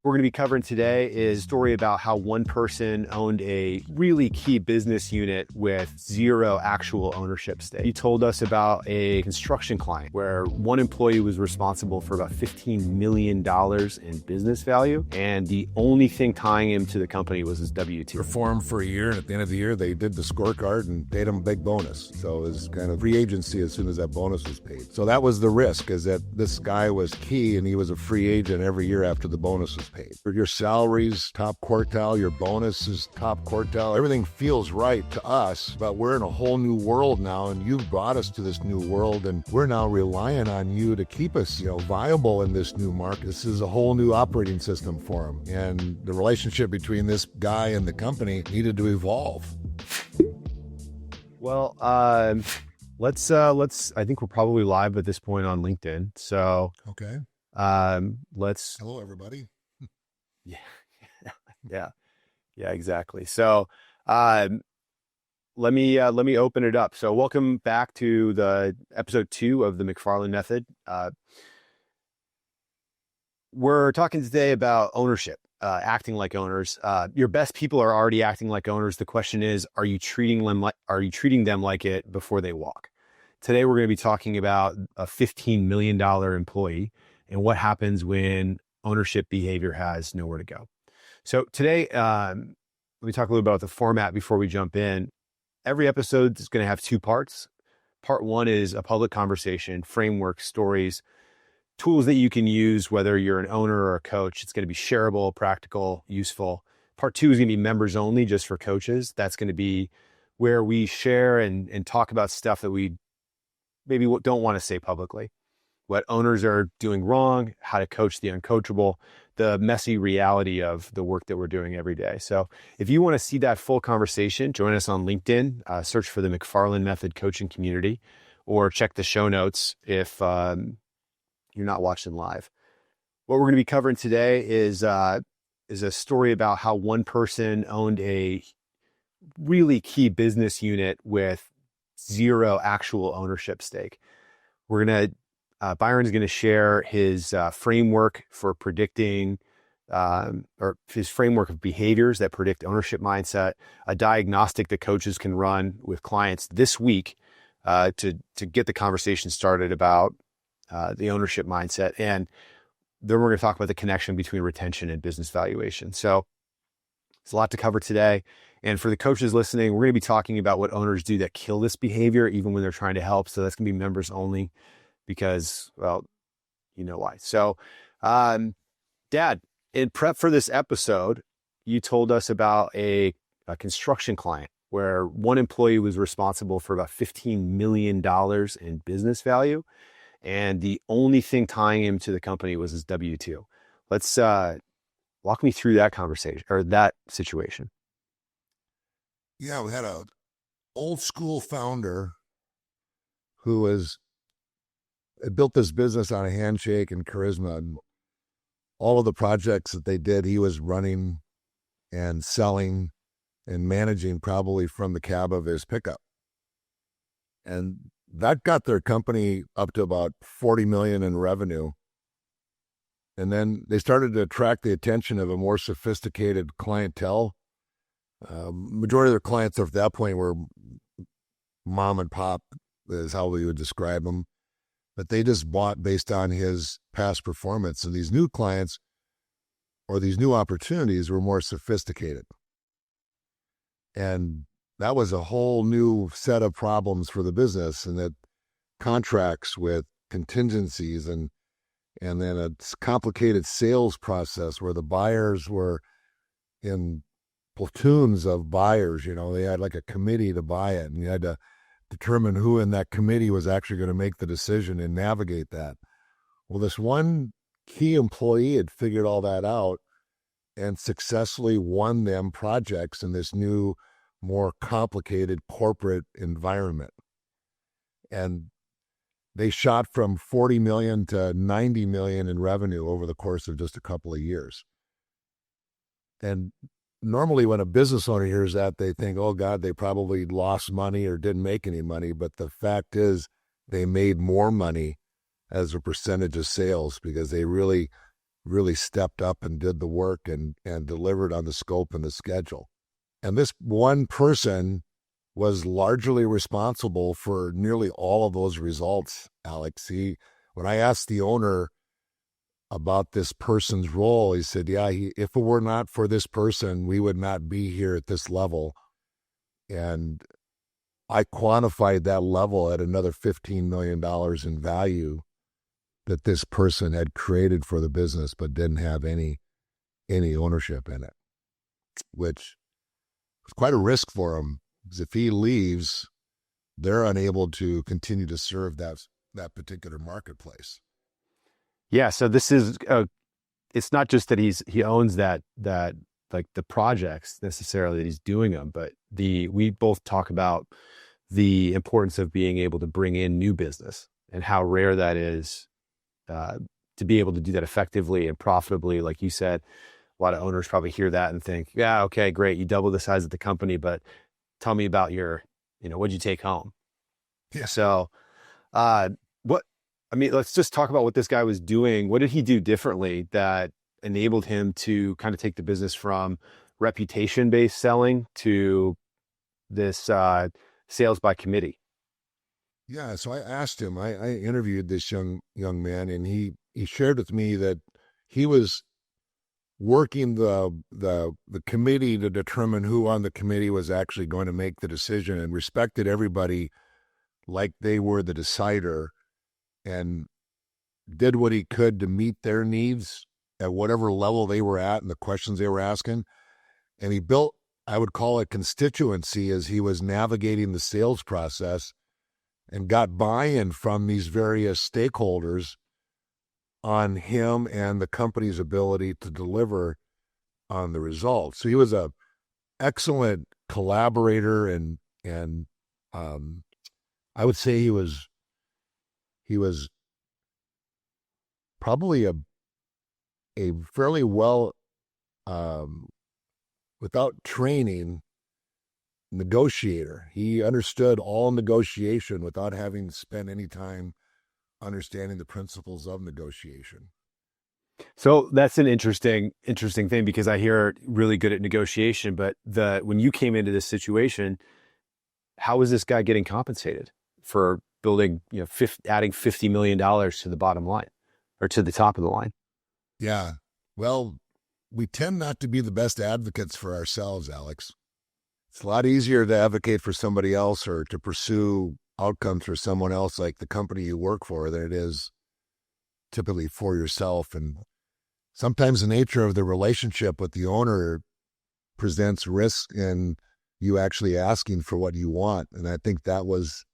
We're going to be covering today is a story about how one person owned a really key business unit with zero actual ownership stake. He told us about a construction client where one employee was responsible for about $15 million in business value, and the only thing tying him to the company was his W-2. Performed for a year, and at the end of the year, they did the scorecard and paid him a big bonus. So it was kind of free agency as soon as that bonus was paid. So that was the risk, is that this guy was key, and he was a free agent every year after the bonus was paid. Your salary's top quartile, your bonus is top quartile. Everything feels right to us, but we're in a whole new world now, and you've brought us to this new world, and we're now relying on you to keep us, viable in this new market. This is a whole new operating system for them, and the relationship between this guy and the company needed to evolve. Well, let's. I think we're probably live at this point on LinkedIn. So, Okay. let's. Hello, everybody. Yeah, exactly. So, let me open it up. So, welcome back to the episode 2 of the McFarland Method. We're talking today about ownership, acting like owners. Your best people are already acting like owners. The question is, are you treating them like it before they walk? Today, we're going to be talking about a $15 million employee and what happens when ownership behavior has nowhere to go. So today, let me talk a little about the format before we jump in. Every episode is going to have 2 parts. Part 1 is a public conversation, framework, stories, tools that you can use, whether you're an owner or a coach. It's going to be shareable, practical, useful. Part 2 is going to be members only, just for coaches. That's going to be where we share and talk about stuff that we maybe don't want to say publicly. What owners are doing wrong, how to coach the uncoachable, the messy reality of the work that we're doing every day. So if you want to see that full conversation, join us on LinkedIn, search for the McFarland Method coaching community, or check the show notes if you're not watching live. What we're going to be covering today is a story about how one person owned a really key business unit with zero actual ownership stake. We're going to Byron is going to share his framework for predicting, or his framework of behaviors that predict ownership mindset, a diagnostic that coaches can run with clients this week to get the conversation started about the ownership mindset. And then we're going to talk about the connection between retention and business valuation. So there's a lot to cover today. And for the coaches listening, we're going to be talking about what owners do that kill this behavior, even when they're trying to help. So that's going to be members only. Because, well, you know why. So, Dad, in prep for this episode, you told us about a construction client where one employee was responsible for about $15 million in business value, and the only thing tying him to the company was his W-2. Let's walk me through that conversation or that situation. Yeah, we had an old school founder who built this business on a handshake and charisma, and all of the projects that they did, he was running and selling and managing probably from the cab of his pickup. And that got their company up to about 40 million in revenue. And then they started to attract the attention of a more sophisticated clientele. Majority of their clients at that point were mom and pop, is how we would describe them. But they just bought based on his past performance. And these new clients or these new opportunities were more sophisticated. And that was a whole new set of problems for the business, and that contracts with contingencies and then a complicated sales process where the buyers were in platoons of buyers. They had like a committee to buy it, and you had to determine who in that committee was actually going to make the decision and navigate that. Well, this one key employee had figured all that out and successfully won them projects in this new, more complicated corporate environment. And they shot from 40 million to 90 million in revenue over the course of just a couple of years. And normally when a business owner hears that, they think, oh God, they probably lost money or didn't make any money. But the fact is they made more money as a percentage of sales because they really really stepped up and did the work and delivered on the scope and the schedule. And this one person was largely responsible for nearly all of those results, Alex. When I asked the owner about this person's role, he said, yeah, if it were not for this person, we would not be here at this level. And I quantified that level at another $15 million in value that this person had created for the business, but didn't have any ownership in it, which was quite a risk for him, because if he leaves, they're unable to continue to serve that particular marketplace. Yeah. So this is, it's not just that he owns that like the projects necessarily that he's doing them, but we both talk about the importance of being able to bring in new business and how rare that is, to be able to do that effectively and profitably. Like you said, a lot of owners probably hear that and think, yeah, okay, great. You double the size of the company, but tell me about what'd you take home? Yeah. So, let's just talk about what this guy was doing. What did he do differently that enabled him to kind of take the business from reputation-based selling to this sales by committee? Yeah, so I asked him. I interviewed this young man, and he shared with me that he was working the committee to determine who on the committee was actually going to make the decision, and respected everybody like they were the decider, and did what he could to meet their needs at whatever level they were at and the questions they were asking. And he built, I would call it constituency, as he was navigating the sales process, and got buy-in from these various stakeholders on him and the company's ability to deliver on the results. So he was a excellent collaborator, and I would say he was probably a fairly well, without training, negotiator. He understood all negotiation without having to spend any time understanding the principles of negotiation. So that's an interesting thing, because I hear really good at negotiation, but when you came into this situation, how was this guy getting compensated for building, adding $50 million to the bottom line or to the top of the line? Yeah. Well, we tend not to be the best advocates for ourselves, Alex. It's a lot easier to advocate for somebody else or to pursue outcomes for someone else, like the company you work for, than it is typically for yourself. And sometimes the nature of the relationship with the owner presents risk in you actually asking for what you want. And I think that was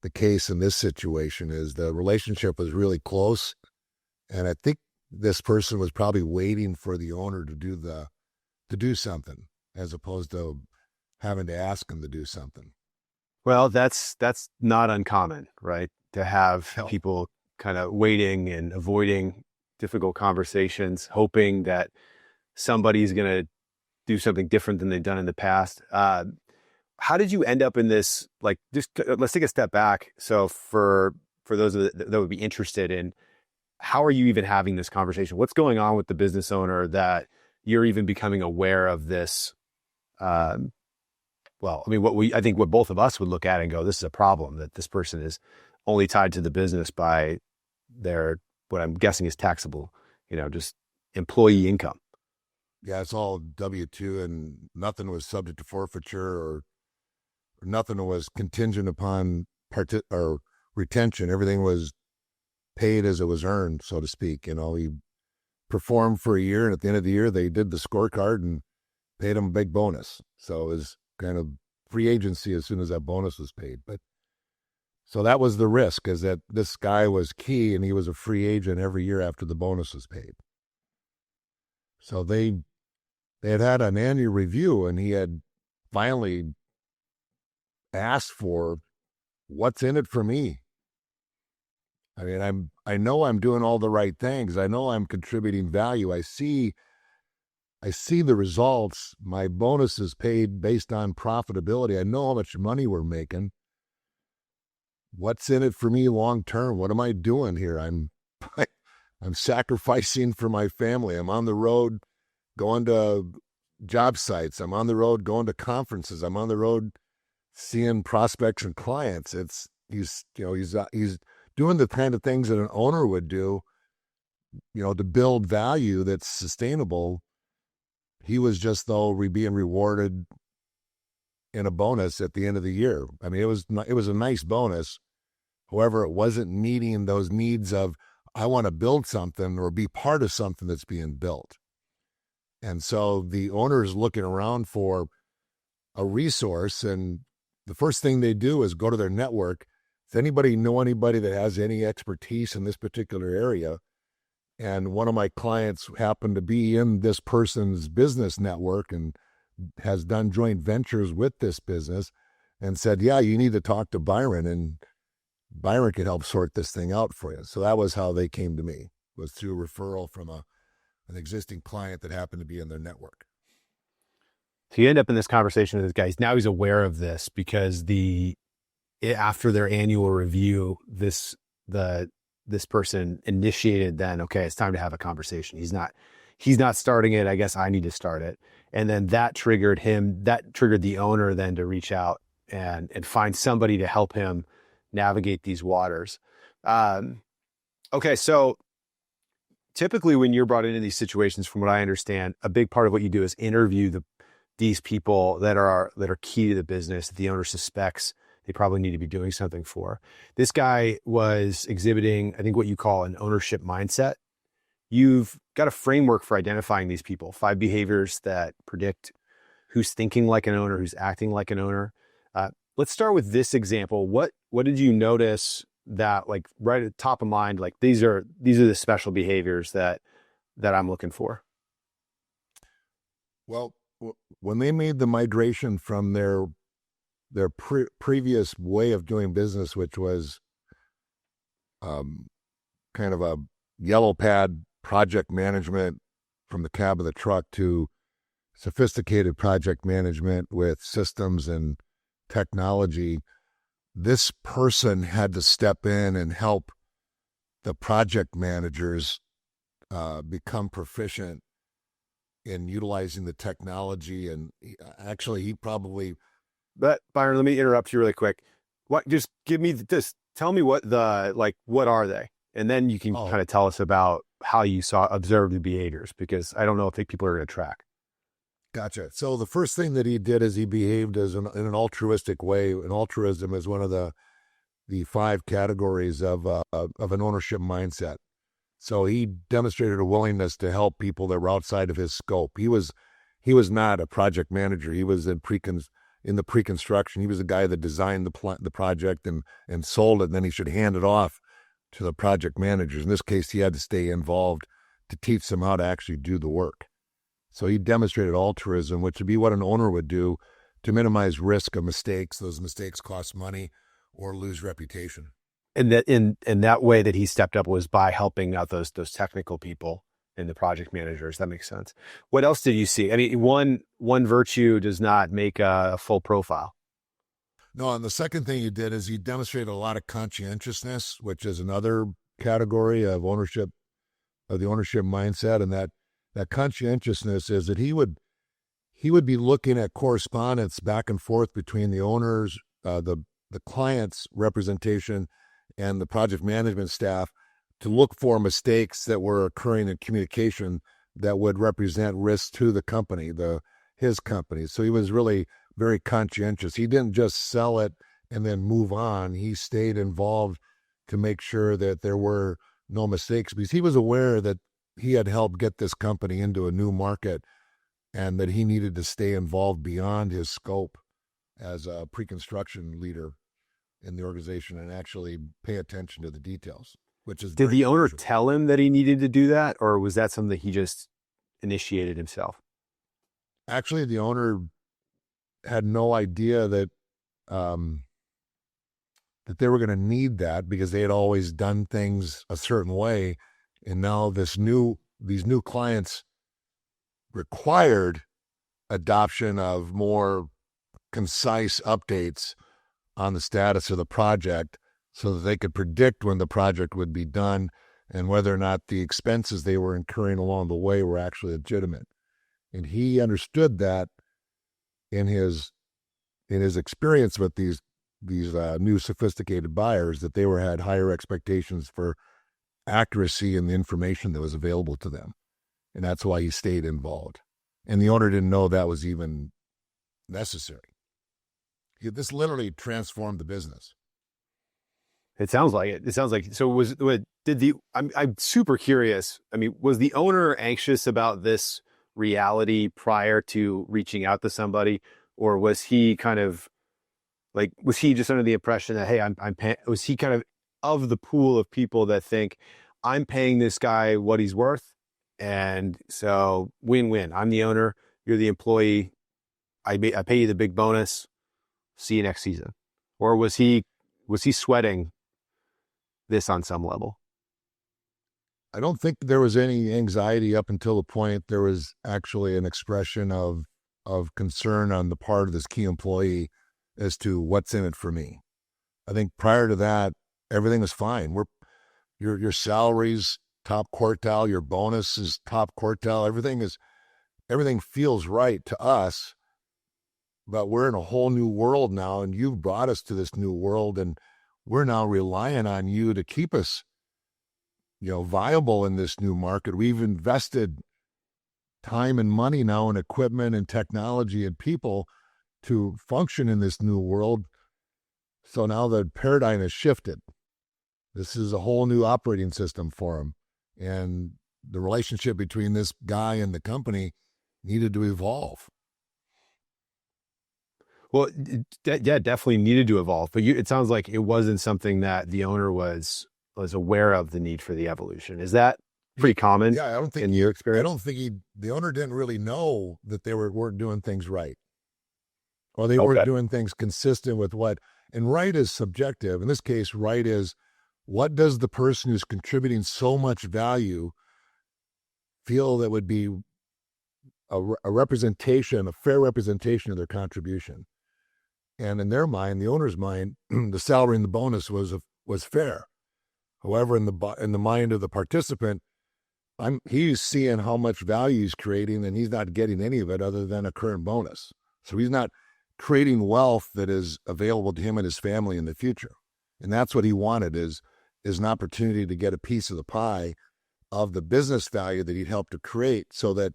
the case in this situation. Is the relationship was really close, and I think this person was probably waiting for the owner to do something, as opposed to having to ask him to do something. Well, that's not uncommon, right? To have people kind of waiting and avoiding difficult conversations, hoping that somebody's going to do something different than they've done in the past. How did you end up in this? Like, let's take a step back. So for those that would be interested in, how are you even having this conversation? What's going on with the business owner that you're even becoming aware of this? I think what both of us would look at and go, this is a problem, that this person is only tied to the business by what I'm guessing is taxable, just employee income. Yeah, it's all W-2, and nothing was subject to forfeiture, or nothing was contingent upon or retention. Everything was paid as it was earned, so to speak. He performed for a year, and at the end of the year, they did the scorecard and paid him a big bonus. So it was kind of free agency as soon as that bonus was paid. But so that was the risk, is that this guy was key, and he was a free agent every year after the bonus was paid. So they had an annual review, and he had finally asked for, what's in it for me? I mean, I know I'm doing all the right things. I know I'm contributing value. I see the results. My bonus is paid based on profitability. I know how much money we're making. What's in it for me long term? What am I doing here? I'm sacrificing for my family. I'm on the road going to job sites. I'm on the road going to conferences. I'm on the road seeing prospects and clients. He's doing the kind of things that an owner would do, to build value that's sustainable. He was just being rewarded in a bonus at the end of the year. I mean, it was a nice bonus. However, it wasn't meeting those needs of, I want to build something or be part of something that's being built. And so the owner is looking around for a resource, and the first thing they do is go to their network. Does anybody know anybody that has any expertise in this particular area? And one of my clients happened to be in this person's business network and has done joint ventures with this business, and said, yeah, you need to talk to Byron, and Byron can help sort this thing out for you. So that was how they came to me, was through a referral from an existing client that happened to be in their network. So you end up in this conversation with this guy. Now he's aware of this because after their annual review, this person initiated then, okay, it's time to have a conversation. He's not starting it. I guess I need to start it. And then that triggered the owner then to reach out and find somebody to help him navigate these waters. Okay. So typically when you're brought into these situations, from what I understand, a big part of what you do is interview these people that are key to the business that the owner suspects they probably need to be doing something for. This guy was exhibiting, I think, what you call an ownership mindset. You've got a framework for identifying these people, 5 behaviors that predict who's thinking like an owner, who's acting like an owner. Let's start with this example. What did you notice that, like, right at the top of mind, like these are the special behaviors that I'm looking for? Well, when they made the migration from their previous way of doing business, which was kind of a yellow pad project management from the cab of the truck, to sophisticated project management with systems and technology, this person had to step in and help the project managers become proficient in utilizing the technology. And he probably... But Byron, let me interrupt you really quick. Just give me tell me what are they? And then you can kind of tell us about how you observed the behaviors, because I don't know if people are going to track. Gotcha. So the first thing that he did is he behaved in an altruistic way. And altruism is one of the 5 categories of an ownership mindset. So he demonstrated a willingness to help people that were outside of his scope. He was not a project manager. He was in the pre-construction. He was the guy that designed the project and sold it, and then he should hand it off to the project managers. In this case, he had to stay involved to teach them how to actually do the work. So he demonstrated altruism, which would be what an owner would do to minimize risk of mistakes. Those mistakes cost money or lose reputation. And that in that way that he stepped up was by helping out those technical people and the project managers. That makes sense. What else did you see? I mean, one virtue does not make a full profile. No, and the second thing he did is he demonstrated a lot of conscientiousness, which is another category of ownership, of the ownership mindset. And that conscientiousness is that he would be looking at correspondence back and forth between the owners, the client's representation, and the project management staff, to look for mistakes that were occurring in communication that would represent risk to the company, his company. So he was really very conscientious. He didn't just sell it and then move on. He stayed involved to make sure that there were no mistakes, because he was aware that he had helped get this company into a new market and that he needed to stay involved beyond his scope as a pre-construction leader in the organization and actually pay attention to the details. Did the owner tell him that he needed to do that, or was that something that he just initiated himself? Actually, the owner had no idea that they were going to need that, because they had always done things a certain way, and now these new clients required adoption of more concise updates on the status of the project, so that they could predict when the project would be done and whether or not the expenses they were incurring along the way were actually legitimate. And he understood that in his experience with these new sophisticated buyers, that they had higher expectations for accuracy in the information that was available to them. And that's why he stayed involved. And the owner didn't know that was even necessary. This literally transformed the business. It sounds like it. It sounds like, so I'm super curious. I mean, was the owner anxious about this reality prior to reaching out to somebody? Or was he kind of like, was he just under the impression that, hey, was he kind of the pool of people that think I'm paying this guy what he's worth? And so win-win. I'm the owner. You're the employee. I pay you the big bonus. See you next season. Or was he sweating this on some level? I don't think there was any anxiety up until the point there was actually an expression of concern on the part of this key employee as to what's in it for me. I think prior to that, everything was fine. Your salary's top quartile, your bonus is top quartile. Everything feels right to us, but we're in a whole new world now, and you've brought us to this new world, and we're now relying on you to keep us, viable in this new market. We've invested time and money now in equipment and technology and people to function in this new world. So now the paradigm has shifted. This is a whole new operating system for them. And the relationship between this guy and the company needed to evolve. Well, yeah, definitely needed to evolve. But it sounds like it wasn't something that the owner was aware of the need for the evolution. Is that pretty common? Yeah, I don't think in your experience. I don't think the owner didn't really know that they weren't doing things right, or they weren't doing things consistent with what. And right is subjective. In this case, right is what does the person who's contributing so much value feel that would be a representation, a fair representation of their contribution. And in their mind, the owner's mind, the salary and the bonus was fair. However, in the mind of the participant, he's seeing how much value he's creating, and he's not getting any of it other than a current bonus. So he's not creating wealth that is available to him and his family in the future. And that's what he wanted, is an opportunity to get a piece of the pie of the business value that he'd helped to create, so that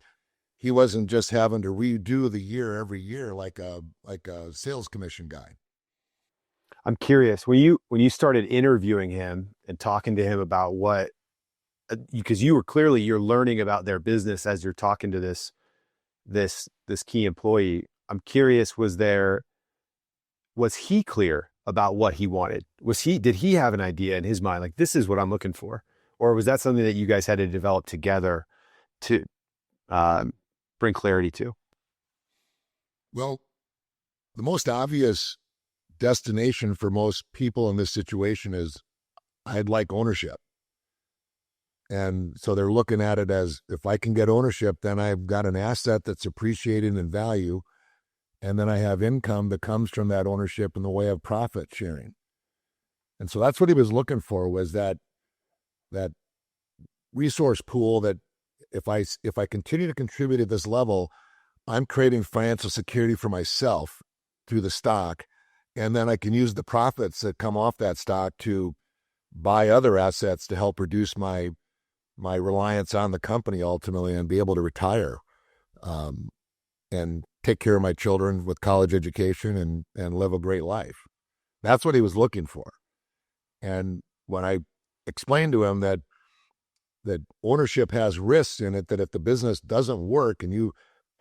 he wasn't just having to redo the year every year like a sales commission guy. I'm curious, when you started interviewing him and talking to him about what, because you're learning about their business as you're talking to this key employee. I'm curious, was he clear about what he wanted? Did he have an idea in his mind, like, this is what I'm looking for? Or was that something that you guys had to develop together to bring clarity to? Well, the most obvious destination for most people in this situation is, I'd like ownership. And so they're looking at it as, if I can get ownership, then I've got an asset that's appreciated in value. And then I have income that comes from that ownership in the way of profit sharing. And so that's what he was looking for, was that resource pool that if I continue to contribute at this level, I'm creating financial security for myself through the stock. And then I can use the profits that come off that stock to buy other assets to help reduce my reliance on the company ultimately, and be able to retire and take care of my children with college education and live a great life. That's what he was looking for. And when I explained to him that ownership has risks in it, that if the business doesn't work and you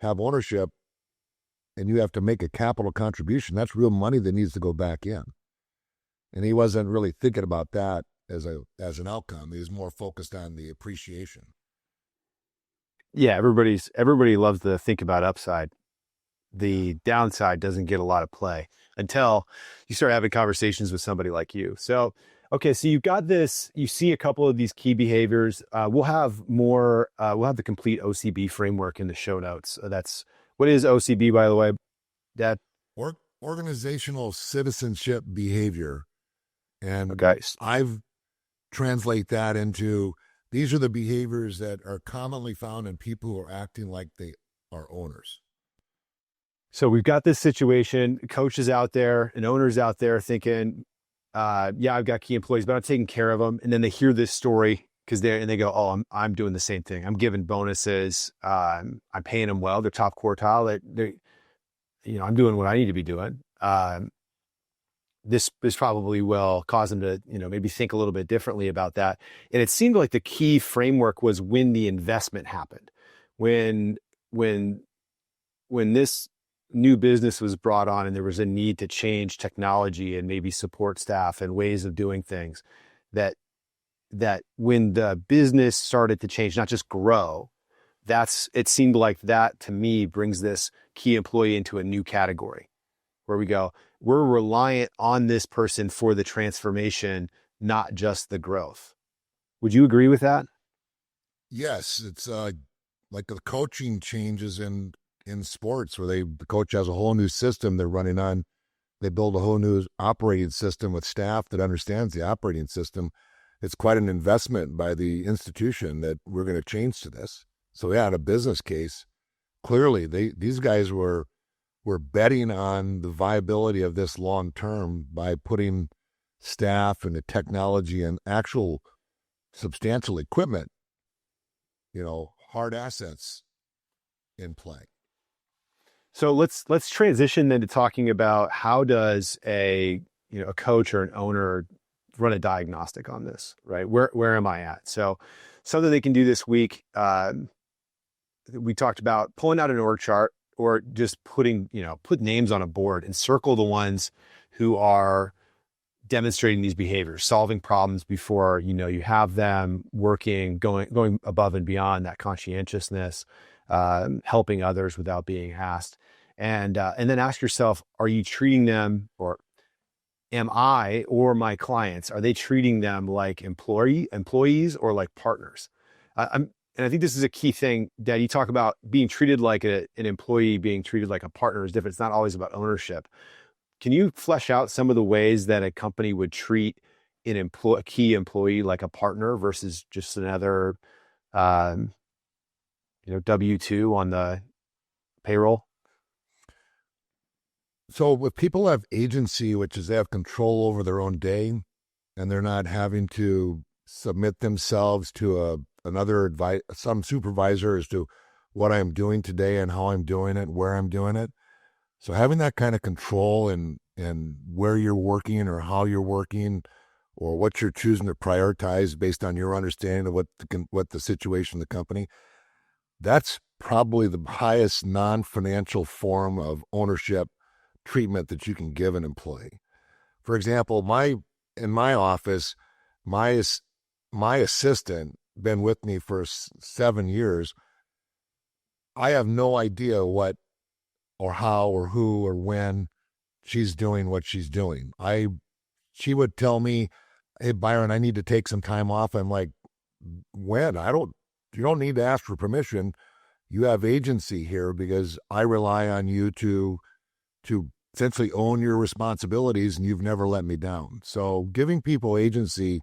have ownership and you have to make a capital contribution, that's real money that needs to go back in. And he wasn't really thinking about that as an outcome. He was more focused on the appreciation. Yeah, everybody loves to think about upside. The downside doesn't get a lot of play until you start having conversations with somebody like you. So, okay, so you've got this, you see a couple of these key behaviors. We'll have the complete OCB framework in the show notes. What is OCB, by the way, Dad? Organizational citizenship behavior. And okay, I've translate that into These are the behaviors that are commonly found in people who are acting like they are owners. So we've got this situation, coaches out there and owners out there thinking, yeah, I've got key employees, but I'm taking care of them. And then they hear this story they go, oh, I'm doing the same thing. I'm giving bonuses. I'm paying them well. They're top quartile. I'm doing what I need to be doing. This probably will cause them to, maybe think a little bit differently about that. And it seemed like the key framework was when the investment happened, when this new business was brought on and there was a need to change technology and maybe support staff and ways of doing things, that when the business started to change, not just grow, it seemed like that to me brings this key employee into a new category where we go, we're reliant on this person for the transformation, not just the growth. Would you agree with that? Yes, it's like the coaching changes in sports where the coach has a whole new system they're running on. They build a whole new operating system with staff that understands the operating system. It's quite an investment by the institution that we're going to change to this. So yeah, in a business case, clearly these guys were betting on the viability of this long term by putting staff and the technology and actual substantial equipment, hard assets in play. So let's transition then to talking about how does a coach or an owner run a diagnostic on this, right? Where am I at? So something they can do this week, we talked about pulling out an org chart or just put names on a board and circle the ones who are demonstrating these behaviors, solving problems before you have them, working, going above and beyond that conscientiousness, helping others without being asked. And then ask yourself, are you treating them, or am I or my clients, are they treating them like employees or like partners? And I think this is a key thing, Dad. You talk about being treated like an employee, being treated like a partner is different. It's not always about ownership. Can you flesh out some of the ways that a company would treat a key employee like a partner versus just another, W-2 on the payroll? So if people have agency, which is they have control over their own day, and they're not having to submit themselves to some supervisor as to what I'm doing today and how I'm doing it, where I'm doing it. So having that kind of control and where you're working or how you're working or what you're choosing to prioritize based on your understanding of what the situation of the company, that's probably the highest non-financial form of ownership treatment that you can give an employee. For example, in my office, my assistant been with me for 7 years. I have no idea what or how or who or when she's doing what she's doing. She would tell me, "Hey Byron, I need to take some time off." I'm like, "When? You don't need to ask for permission. You have agency here because I rely on you to essentially own your responsibilities, and you've never let me down." So giving people agency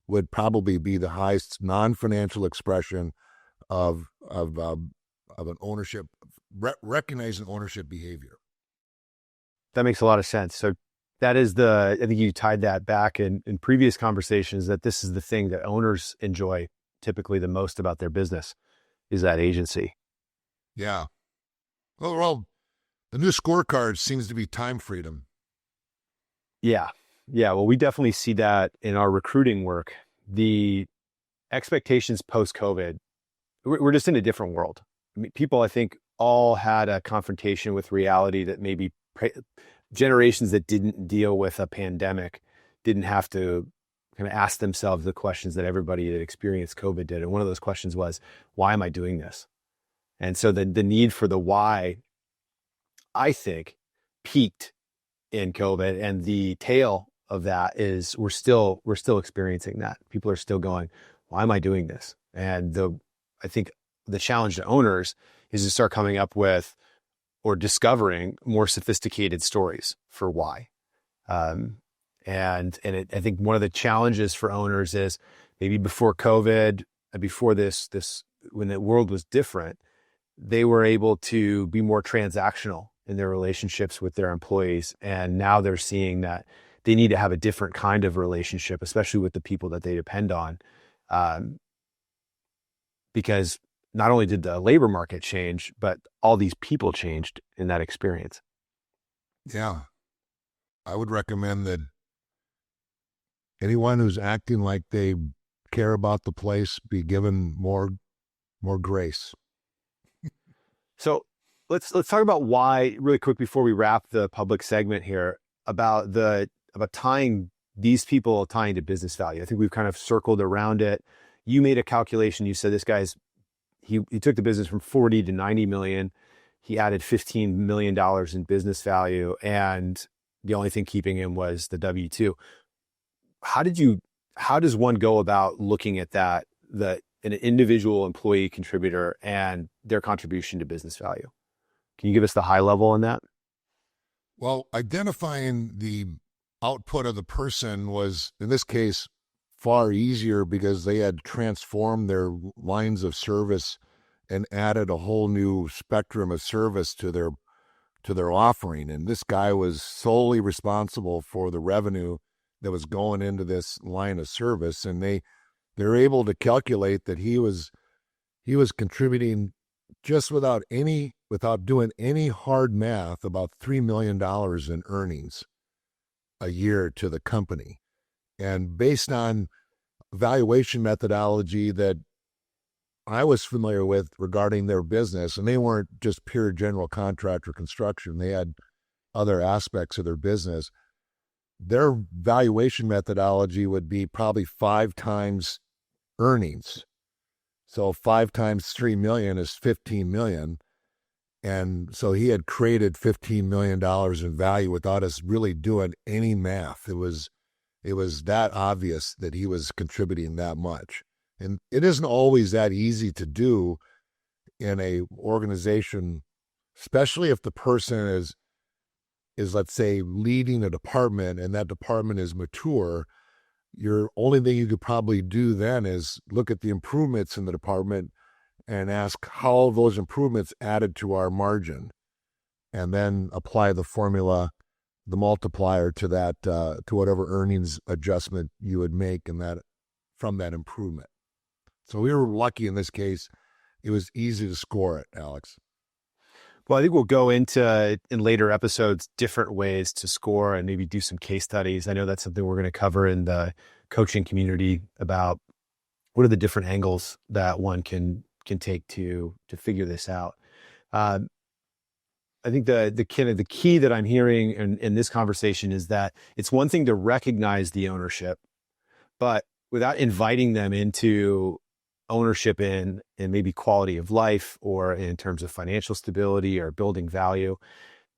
would probably be the highest non-financial expression of an ownership, recognizing ownership behavior. That makes a lot of sense. So that is I think you tied that back in previous conversations, that this is the thing that owners enjoy typically the most about their business, is that agency. Yeah. Well, the new scorecard seems to be time freedom. Yeah. Well, we definitely see that in our recruiting work. The expectations post-COVID, we're just in a different world. I mean, people, I think, all had a confrontation with reality that maybe generations that didn't deal with a pandemic didn't have to kind of ask themselves the questions that everybody that experienced COVID did. And one of those questions was, why am I doing this? And so the need for the why, I think, peaked in COVID, and the tail of that is we're still experiencing that. People are still going, why am I doing this? And I think the challenge to owners is to start coming up with or discovering more sophisticated stories for why. I think one of the challenges for owners is maybe before COVID, before this when the world was different, they were able to be more transactional in their relationships with their employees. And now they're seeing that they need to have a different kind of relationship, especially with the people that they depend on. Because not only did the labor market change, but all these people changed in that experience. Yeah. I would recommend that anyone who's acting like they care about the place be given more grace. So let's talk about why, really quick before we wrap the public segment here, about tying these people to business value. I think we've kind of circled around it. You made a calculation. You said this guy's he took the business from 40 to 90 million. He added $15 million in business value, and the only thing keeping him was the W-2. How does one go about looking at that, an individual employee contributor and their contribution to business value? Can you give us the high level on that? Well, identifying the output of the person was, in this case, far easier because they had transformed their lines of service and added a whole new spectrum of service to their offering. And this guy was solely responsible for the revenue that was going into this line of service. And they're able to calculate that he was contributing just without doing any hard math, about $3 million in earnings a year to the company. And based on valuation methodology that I was familiar with regarding their business, and they weren't just pure general contractor construction, they had other aspects of their business. Their valuation methodology would be probably 5 times earnings. So 5 times 3 million is 15 million. And so he had created $15 million in value without us really doing any math. It was that obvious that he was contributing that much. And it isn't always that easy to do in a organization, especially if the person is let's say leading a department and that department is mature. Your only thing you could probably do then is look at the improvements in the department and ask how those improvements added to our margin, and then apply the formula, the multiplier to that, to whatever earnings adjustment you would make from that improvement. So we were lucky in this case. It was easy to score it, Alex. Well, I think we'll go into, in later episodes, different ways to score and maybe do some case studies. I know that's something we're going to cover in the coaching community, about what are the different angles that one can take to figure this out. I think the key that I'm hearing in this conversation is that it's one thing to recognize the ownership, but without inviting them into ownership in maybe quality of life or in terms of financial stability or building value,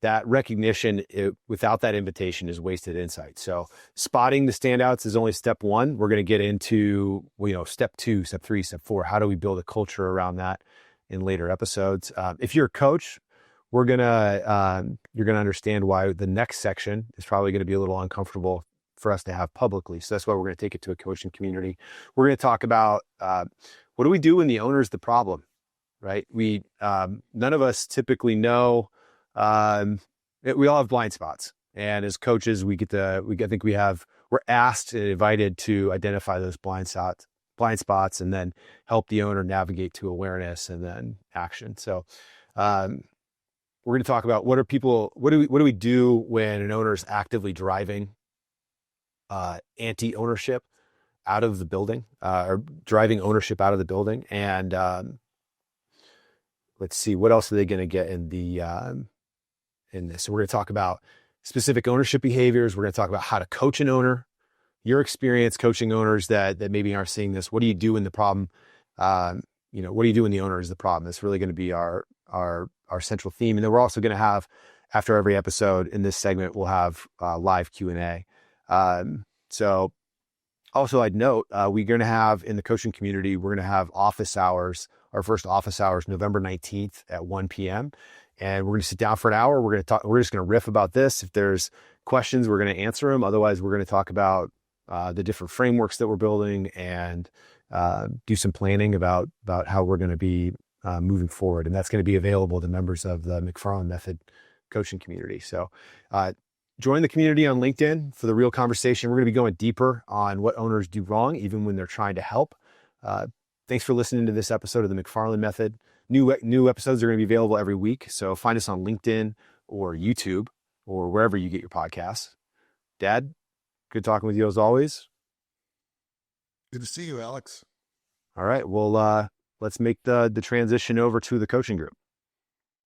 that recognition without that invitation is wasted insight. So spotting the standouts is only step 1. We're going to get into, step 2, step 3, step 4. How do we build a culture around that in later episodes? If you're a coach, you're going to understand why the next section is probably going to be a little uncomfortable for us to have publicly. So that's why we're going to take it to a coaching community. We're going to talk about what do we do when the owner's the problem, right? None of us typically know. We all have blind spots, and as coaches, we're asked and invited to identify those blind spots, and then help the owner navigate to awareness and then action. So, we're going to talk about what do we do when an owner is actively driving anti-ownership out of the building, or driving ownership out of the building. And let's see, what else are they going to get in this? So we're going to talk about specific ownership behaviors. We're going to talk about how to coach an owner, your experience coaching owners that maybe aren't seeing this. What do you do when the problem, what do you do when the owner is the problem? That's really going to be our central theme. And then we're also going to have, after every episode in this segment, we'll have live Q&A. So also I'd note, we're going to have in the coaching community, we're going to have office hours, our first office hours, November 19th at 1 p.m. And we're going to sit down for an hour. We're going to talk, we're just going to riff about this. If there's questions, we're going to answer them. Otherwise, we're going to talk about the different frameworks that we're building and do some planning about how we're going to be moving forward. And that's going to be available to members of the McFarland Method coaching community. So join the community on LinkedIn for the real conversation. We're going to be going deeper on what owners do wrong, even when they're trying to help. Thanks for listening to this episode of the McFarland Method. New episodes are going to be available every week. So find us on LinkedIn or YouTube or wherever you get your podcasts. Dad, good talking with you as always. Good to see you, Alex. All right. Well, let's make the transition over to the coaching group.